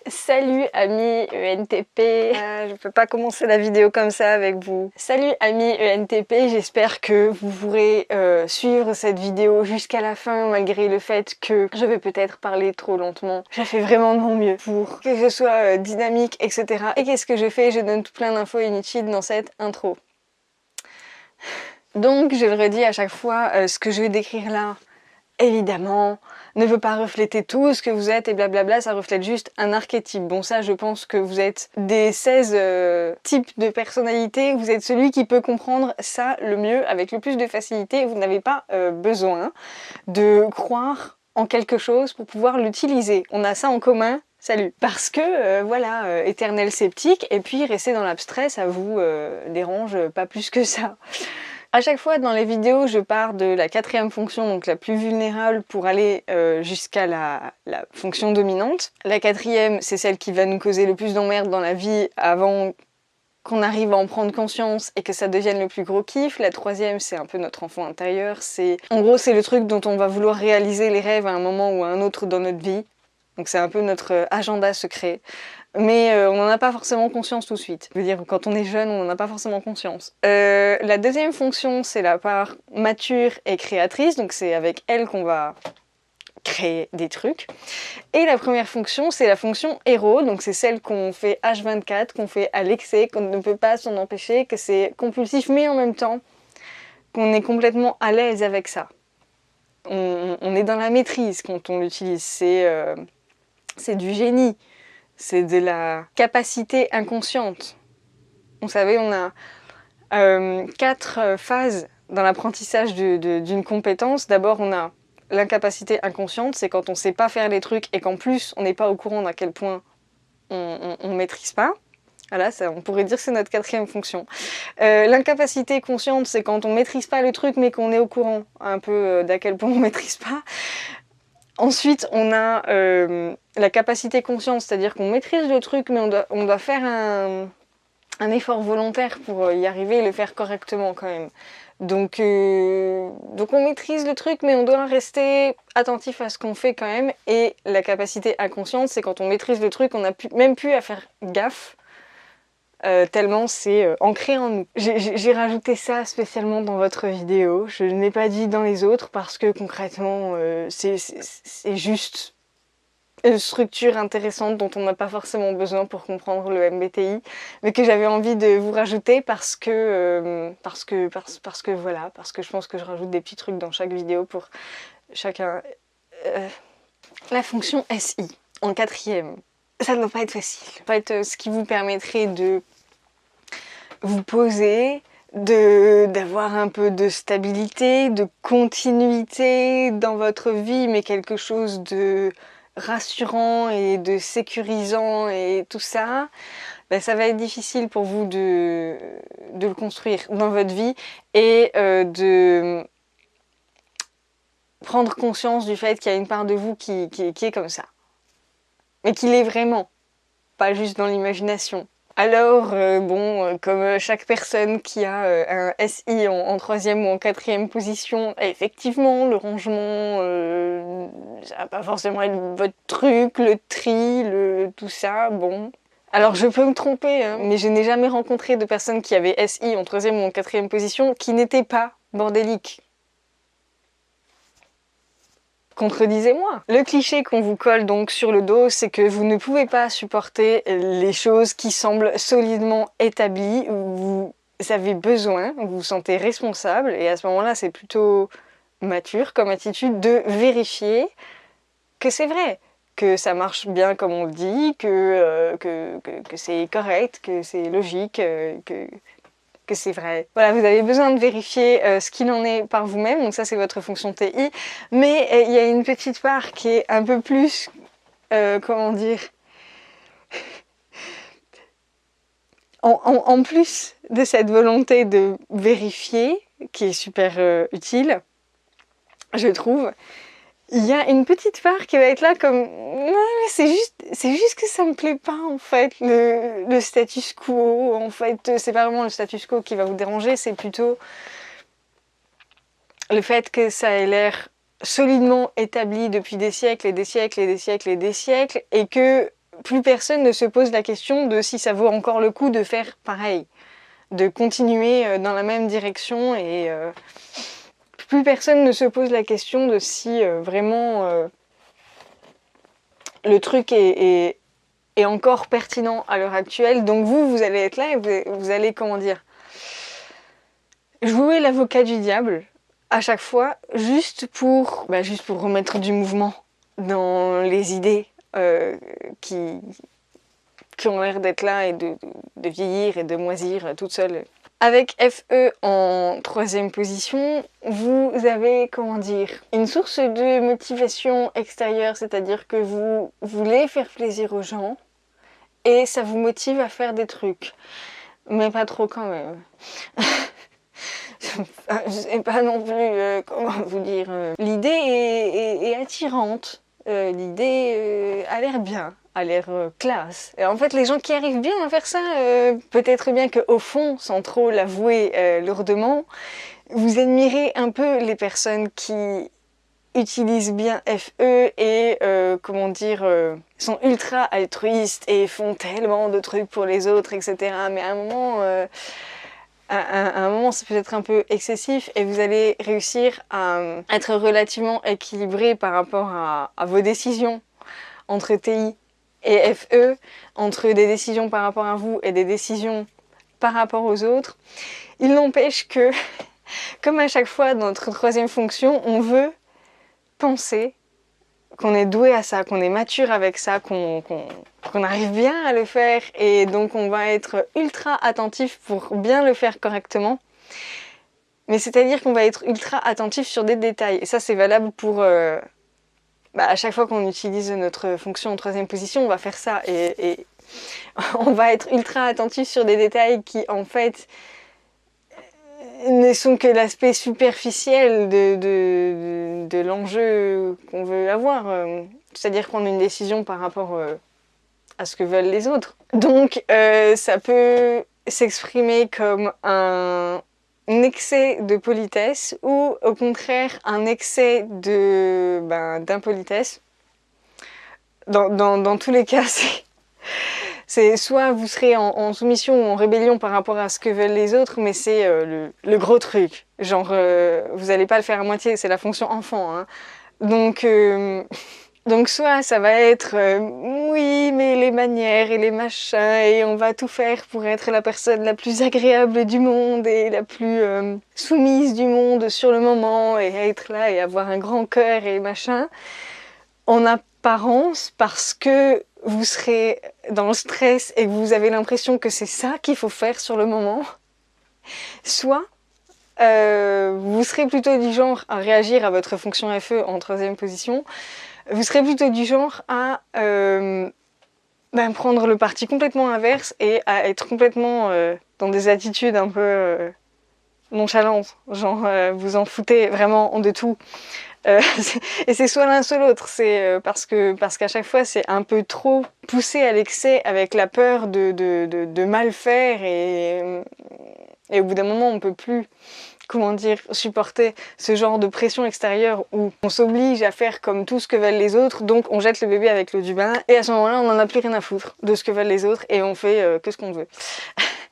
Salut amis ENTP, je peux pas commencer la vidéo comme ça avec vous. Salut amis ENTP, j'espère que vous pourrez suivre cette vidéo jusqu'à la fin malgré le fait que je vais peut-être parler trop lentement. Je fais vraiment de mon mieux pour que je sois dynamique, etc. Et qu'est-ce que je fais? Je donne plein d'infos inutiles dans cette intro. Donc je le redis à chaque fois, ce que je vais décrire là, évidemment, ne veut pas refléter tout ce que vous êtes et blablabla, ça reflète juste un archétype. Bon ça, je pense que vous êtes des 16 types de personnalités, vous êtes celui qui peut comprendre ça le mieux, avec le plus de facilité. Vous n'avez pas besoin de croire en quelque chose pour pouvoir l'utiliser. On a ça en commun. Salut. Parce que, voilà, éternel sceptique, et puis rester dans l'abstrait, ça vous dérange pas plus que ça. À chaque fois dans les vidéos, je pars de la 4e fonction, donc la plus vulnérable, pour aller jusqu'à la fonction dominante. La 4e, c'est celle qui va nous causer le plus d'emmerdes dans la vie avant qu'on arrive à en prendre conscience et que ça devienne le plus gros kiff. La 3e, c'est un peu notre enfant intérieur. En gros, c'est le truc dont on va vouloir réaliser les rêves à un moment ou à un autre dans notre vie. Donc c'est un peu notre agenda secret. Mais on n'en a pas forcément conscience tout de suite. Je veux dire, quand on est jeune, on n'en a pas forcément conscience. La 2e fonction, c'est la part mature et créatrice, donc c'est avec elle qu'on va créer des trucs. Et la première fonction, c'est la fonction héros, donc c'est celle qu'on fait H24, qu'on fait à l'excès, qu'on ne peut pas s'en empêcher, que c'est compulsif, mais en même temps, qu'on est complètement à l'aise avec ça. On est dans la maîtrise quand on l'utilise, c'est du génie. C'est de la capacité inconsciente. Vous savez, on a 4 phases dans l'apprentissage d'une compétence. D'abord, on a l'incapacité inconsciente, c'est quand on ne sait pas faire les trucs et qu'en plus, on n'est pas au courant d'à quel point on ne maîtrise pas. Voilà, ça, on pourrait dire que c'est notre 4e fonction. L'incapacité consciente, c'est quand on ne maîtrise pas le truc mais qu'on est au courant un peu d'à quel point on ne maîtrise pas. Ensuite, on a la capacité consciente, c'est-à-dire qu'on maîtrise le truc, mais on doit faire un effort volontaire pour y arriver et le faire correctement quand même. Donc on maîtrise le truc, mais on doit rester attentif à ce qu'on fait quand même. Et la capacité inconsciente, c'est quand on maîtrise le truc, on n'a même plus à faire gaffe. Tellement c'est ancré en nous. J'ai rajouté ça spécialement dans votre vidéo, je ne l'ai pas dit dans les autres parce que concrètement c'est juste une structure intéressante dont on n'a pas forcément besoin pour comprendre le MBTI, mais que j'avais envie de vous rajouter parce que voilà, parce que je pense que je rajoute des petits trucs dans chaque vidéo pour chacun. La fonction SI en 4e. Ça ne doit pas être facile. Ça va être ce qui vous permettrait de vous poser, d'avoir un peu de stabilité, de continuité dans votre vie, mais quelque chose de rassurant et de sécurisant et tout ça. Ben, ça va être difficile pour vous de le construire dans votre vie et de prendre conscience du fait qu'il y a une part de vous qui est comme ça. Mais qu'il est vraiment, pas juste dans l'imagination. Alors, comme chaque personne qui a un SI en 3e ou en 4e position, effectivement, le rangement, ça va pas forcément être votre truc, le tri, tout ça, bon. Alors, je peux me tromper, hein, mais je n'ai jamais rencontré de personnes qui avaient SI en 3e ou en 4e position qui n'étaient pas bordéliques. Contredisez-moi. Le cliché qu'on vous colle donc sur le dos, c'est que vous ne pouvez pas supporter les choses qui semblent solidement établies, où vous avez besoin, vous vous sentez responsable, et à ce moment-là, c'est plutôt mature comme attitude de vérifier que c'est vrai, que ça marche bien comme on le dit, que c'est correct, que c'est logique, que c'est vrai. Voilà, vous avez besoin de vérifier ce qu'il en est par vous-même, donc ça c'est votre fonction TI, mais il y a une petite part qui est un peu plus, comment dire, en plus de cette volonté de vérifier, qui est super utile, je trouve, il y a une petite part qui va être là comme non, mais c'est juste que ça me plaît pas en fait, le status quo. En fait, c'est pas vraiment le status quo qui va vous déranger, c'est plutôt le fait que ça ait l'air solidement établi depuis des siècles et des siècles et des siècles et des siècles, et que plus personne ne se pose la question de si ça vaut encore le coup de faire pareil, de continuer dans la même direction, et plus personne ne se pose la question de si vraiment le truc est encore pertinent à l'heure actuelle. Donc vous allez être là et vous allez, comment dire, jouer l'avocat du diable à chaque fois, juste pour remettre du mouvement dans les idées qui ont l'air d'être là et de vieillir et de moisir toutes seules. Avec FE en troisième position, vous avez, comment dire, une source de motivation extérieure, c'est-à-dire que vous voulez faire plaisir aux gens et ça vous motive à faire des trucs, mais pas trop quand même. Je sais pas non plus comment vous dire. L'idée est attirante, l'idée a l'air bien, a l'air classe. Et en fait, les gens qui arrivent bien à faire ça, peut-être bien qu'au fond, sans trop l'avouer lourdement, vous admirez un peu les personnes qui utilisent bien FE et comment dire, sont ultra altruistes et font tellement de trucs pour les autres, etc. Mais à un moment, c'est peut-être un peu excessif et vous allez réussir à être relativement équilibré par rapport à vos décisions entre TI et FE, entre des décisions par rapport à vous et des décisions par rapport aux autres. Il n'empêche que, comme à chaque fois dans notre troisième fonction, on veut penser qu'on est doué à ça, qu'on est mature avec ça, qu'on arrive bien à le faire, et donc on va être ultra attentif pour bien le faire correctement. Mais c'est-à-dire qu'on va être ultra attentif sur des détails. Et ça, c'est valable pour... à chaque fois qu'on utilise notre fonction en troisième position, on va faire ça. Et on va être ultra attentif sur des détails qui, en fait, ne sont que l'aspect superficiel de l'enjeu qu'on veut avoir. C'est-à-dire prendre une décision par rapport à ce que veulent les autres. Donc ça peut s'exprimer comme un excès de politesse ou au contraire un excès d'impolitesse. Dans tous les cas, c'est soit vous serez en soumission ou en rébellion par rapport à ce que veulent les autres, mais c'est le gros truc. Genre, vous allez pas le faire à moitié, c'est la fonction enfant. Hein. Donc soit ça va être oui, mais les manières et les machins, et on va tout faire pour être la personne la plus agréable du monde et la plus soumise du monde sur le moment, et être là et avoir un grand cœur et machin. En apparence, parce que vous serez dans le stress et que vous avez l'impression que c'est ça qu'il faut faire sur le moment, soit vous serez plutôt du genre à réagir à votre fonction FE en troisième position, vous serez plutôt du genre à prendre le parti complètement inverse et à être complètement dans des attitudes un peu nonchalantes, genre vous en foutez vraiment de tout. Et c'est soit l'un soit l'autre, c'est parce qu'à chaque fois c'est un peu trop poussé à l'excès avec la peur de mal faire, et au bout d'un moment on peut plus, comment dire, supporter ce genre de pression extérieure où on s'oblige à faire comme tout ce que veulent les autres, donc on jette le bébé avec l'eau du bain, et à ce moment-là on n'en a plus rien à foutre de ce que veulent les autres et on fait que ce qu'on veut.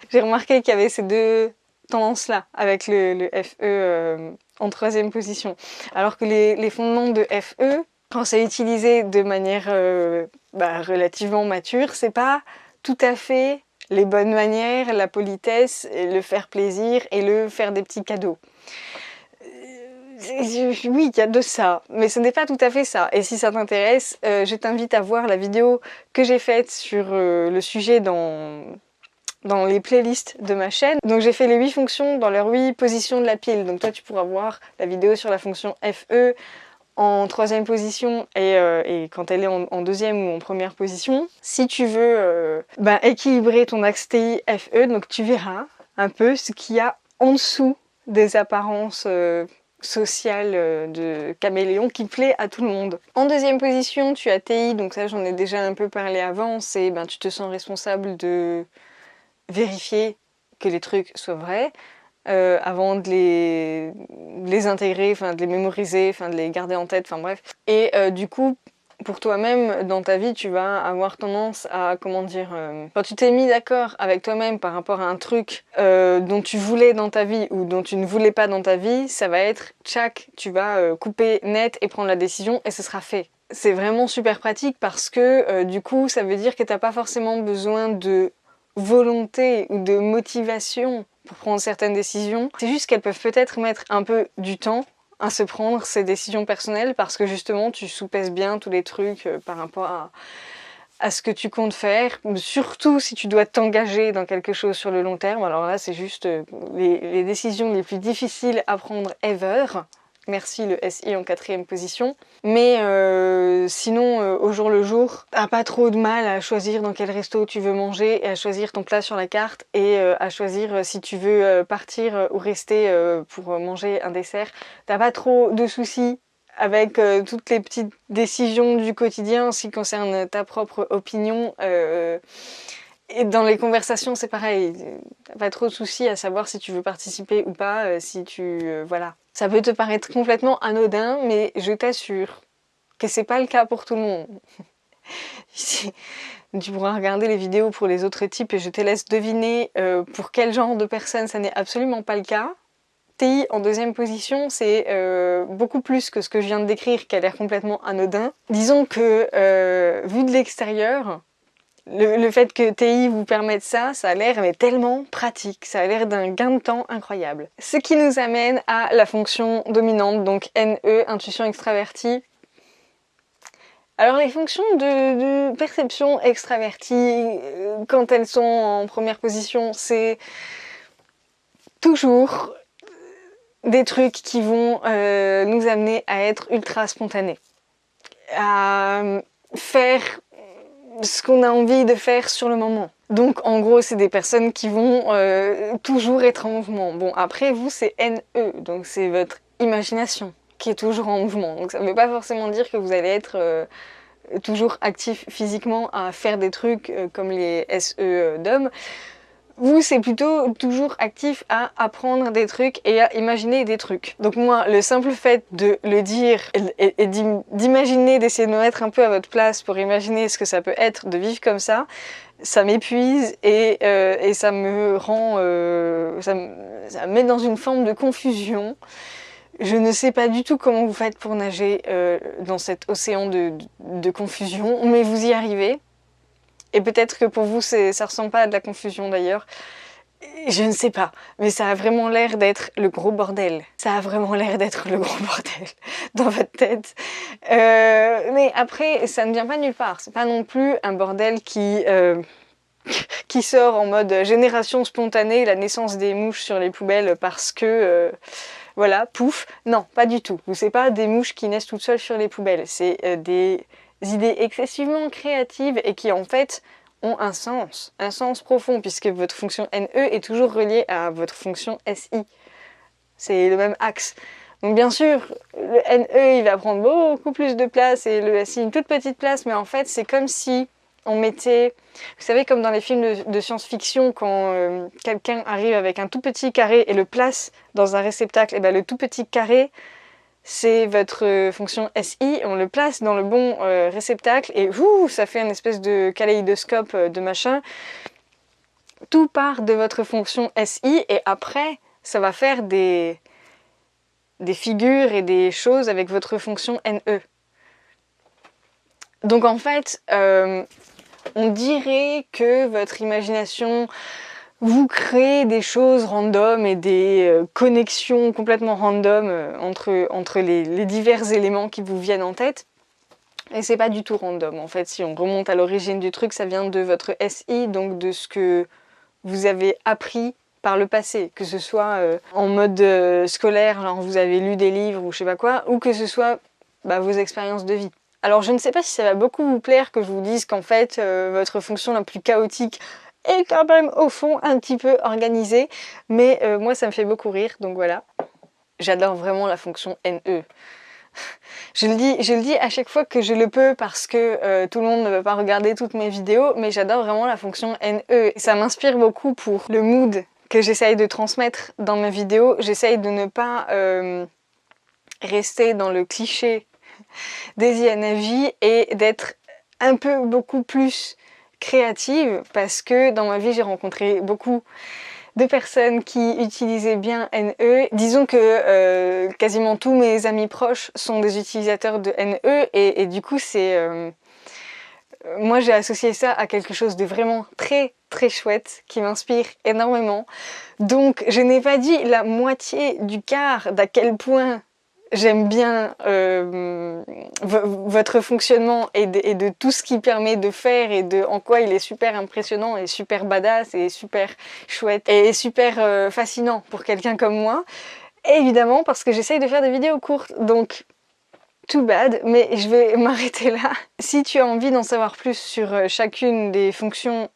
J'ai remarqué qu'il y avait ces deux tendances-là avec le FE en troisième position. Alors que les fondements de FE, quand c'est utilisé de manière relativement mature, c'est pas tout à fait les bonnes manières, la politesse, le faire plaisir et le faire des petits cadeaux. Oui, il y a de ça, mais ce n'est pas tout à fait ça. Et si ça t'intéresse, je t'invite à voir la vidéo que j'ai faite sur le sujet dans les playlists de ma chaîne. Donc j'ai fait les 8 fonctions dans leurs 8 positions de la pile. Donc toi tu pourras voir la vidéo sur la fonction FE en troisième position et quand elle est en deuxième ou en première position. Si tu veux équilibrer ton axe TI FE, donc tu verras un peu ce qu'il y a en dessous des apparences sociales de caméléon qui plaît à tout le monde. En deuxième position, tu as TI, donc ça j'en ai déjà un peu parlé avant, c'est tu te sens responsable de vérifier que les trucs soient vrais avant de les intégrer, de les mémoriser, de les garder en tête, bref. Et du coup, pour toi-même, dans ta vie, tu vas avoir tendance à, comment dire, quand tu t'es mis d'accord avec toi-même par rapport à un truc dont tu voulais dans ta vie ou dont tu ne voulais pas dans ta vie, ça va être tchac, tu vas couper net et prendre la décision et ce sera fait. C'est vraiment super pratique parce que du coup, ça veut dire que t'as pas forcément besoin de volonté ou de motivation pour prendre certaines décisions. C'est juste qu'elles peuvent peut-être mettre un peu du temps à se prendre ces décisions personnelles parce que justement tu soupèses bien tous les trucs par rapport à ce que tu comptes faire, surtout si tu dois t'engager dans quelque chose sur le long terme. Alors là c'est juste les décisions les plus difficiles à prendre ever. Merci le SI en 4e position. Mais sinon, au jour le jour, t'as pas trop de mal à choisir dans quel resto tu veux manger et à choisir ton plat sur la carte et à choisir si tu veux partir ou rester pour manger un dessert. T'as pas trop de soucis avec toutes les petites décisions du quotidien en ce qui concerne ta propre opinion. Et dans les conversations, c'est pareil. T'as pas trop de soucis à savoir si tu veux participer ou pas, si tu... voilà. Ça peut te paraître complètement anodin, mais je t'assure que c'est pas le cas pour tout le monde. Tu pourras regarder les vidéos pour les autres types et je te laisse deviner pour quel genre de personne ça n'est absolument pas le cas. TI en 2e position, c'est beaucoup plus que ce que je viens de décrire qui a l'air complètement anodin. Disons que, vu de l'extérieur, le fait que TI vous permette ça, ça a l'air mais tellement pratique, ça a l'air d'un gain de temps incroyable. Ce qui nous amène à la fonction dominante, donc NE, intuition extravertie. Alors les fonctions de perception extravertie, quand elles sont en première position, c'est toujours des trucs qui vont nous amener à être ultra spontanés, à faire ce qu'on a envie de faire sur le moment. Donc en gros c'est des personnes qui vont toujours être en mouvement. Bon après vous c'est NE, donc c'est votre imagination qui est toujours en mouvement. Donc ça ne veut pas forcément dire que vous allez être toujours actif physiquement à faire des trucs comme les SE d'hommes. Vous, c'est plutôt toujours actif à apprendre des trucs et à imaginer des trucs. Donc moi, le simple fait de le dire et d'imaginer, d'essayer de me mettre un peu à votre place pour imaginer ce que ça peut être de vivre comme ça m'épuise et ça me rend... ça me met dans une forme de confusion. Je ne sais pas du tout comment vous faites pour nager dans cet océan de confusion, mais vous y arrivez. Et peut-être que pour vous, ça ressemble pas à de la confusion d'ailleurs. Je ne sais pas, mais ça a vraiment l'air d'être le gros bordel. Ça a vraiment l'air d'être le gros bordel dans votre tête. Mais après, ça ne vient pas nulle part. C'est pas non plus un bordel qui sort en mode génération spontanée, la naissance des mouches sur les poubelles parce que... voilà, pouf. Non, pas du tout. C'est pas des mouches qui naissent toutes seules sur les poubelles. C'est des idées excessivement créatives et qui en fait ont un sens profond puisque votre fonction NE est toujours reliée à votre fonction SI. C'est le même axe. Donc bien sûr, le NE il va prendre beaucoup plus de place et le SI une toute petite place, mais en fait c'est comme si on mettait, vous savez comme dans les films de science-fiction quand quelqu'un arrive avec un tout petit carré et le place dans un réceptacle, et ben le tout petit carré c'est votre fonction SI, on le place dans le bon réceptacle et ça fait une espèce de kaléidoscope de machin. Tout part de votre fonction SI et après ça va faire des figures et des choses avec votre fonction NE. Donc en fait, on dirait que votre imagination vous crée des choses random et des connexions complètement random entre les divers éléments qui vous viennent en tête. Et c'est pas du tout random. En fait, si on remonte à l'origine du truc, ça vient de votre SI, donc de ce que vous avez appris par le passé, que ce soit en mode scolaire, genre vous avez lu des livres ou je sais pas quoi, ou que ce soit vos expériences de vie. Alors je ne sais pas si ça va beaucoup vous plaire que je vous dise qu'en fait votre fonction la plus chaotique est quand même au fond un petit peu organisée, mais moi ça me fait beaucoup rire, donc voilà. J'adore vraiment la fonction NE. Je le dis à chaque fois que je le peux parce que tout le monde ne veut pas regarder toutes mes vidéos, mais j'adore vraiment la fonction NE. Et ça m'inspire beaucoup pour le mood que j'essaye de transmettre dans mes vidéos. J'essaye de ne pas rester dans le cliché des INFJ et d'être un peu beaucoup plus créative parce que dans ma vie j'ai rencontré beaucoup de personnes qui utilisaient bien NE. Disons que quasiment tous mes amis proches sont des utilisateurs de NE et du coup c'est... moi j'ai associé ça à quelque chose de vraiment très très chouette qui m'inspire énormément. Donc je n'ai pas dit la moitié du quart d'à quel point j'aime bien votre fonctionnement et de tout ce qu'il permet de faire et de en quoi il est super impressionnant et super badass et super chouette et super fascinant pour quelqu'un comme moi. Et évidemment parce que j'essaye de faire des vidéos courtes, donc too bad, mais je vais m'arrêter là. Si tu as envie d'en savoir plus sur chacune des fonctions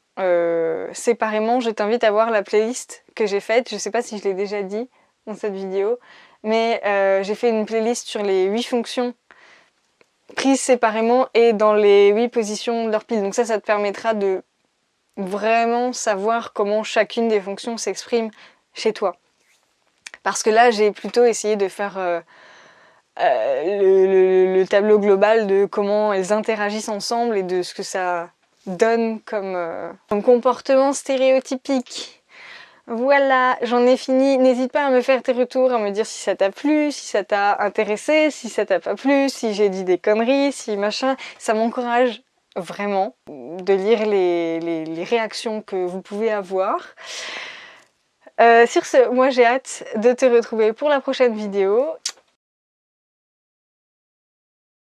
séparément, je t'invite à voir la playlist que j'ai faite. Je sais pas si je l'ai déjà dit dans cette vidéo, mais j'ai fait une playlist sur les 8 fonctions prises séparément et dans les 8 positions de leur pile. Donc ça te permettra de vraiment savoir comment chacune des fonctions s'exprime chez toi. Parce que là, j'ai plutôt essayé de faire le tableau global de comment elles interagissent ensemble et de ce que ça donne comme comportement stéréotypique. Voilà, j'en ai fini. N'hésite pas à me faire tes retours, à me dire si ça t'a plu, si ça t'a intéressé, si ça t'a pas plu, si j'ai dit des conneries, si machin. Ça m'encourage vraiment de lire les réactions que vous pouvez avoir. Sur ce, moi j'ai hâte de te retrouver pour la prochaine vidéo.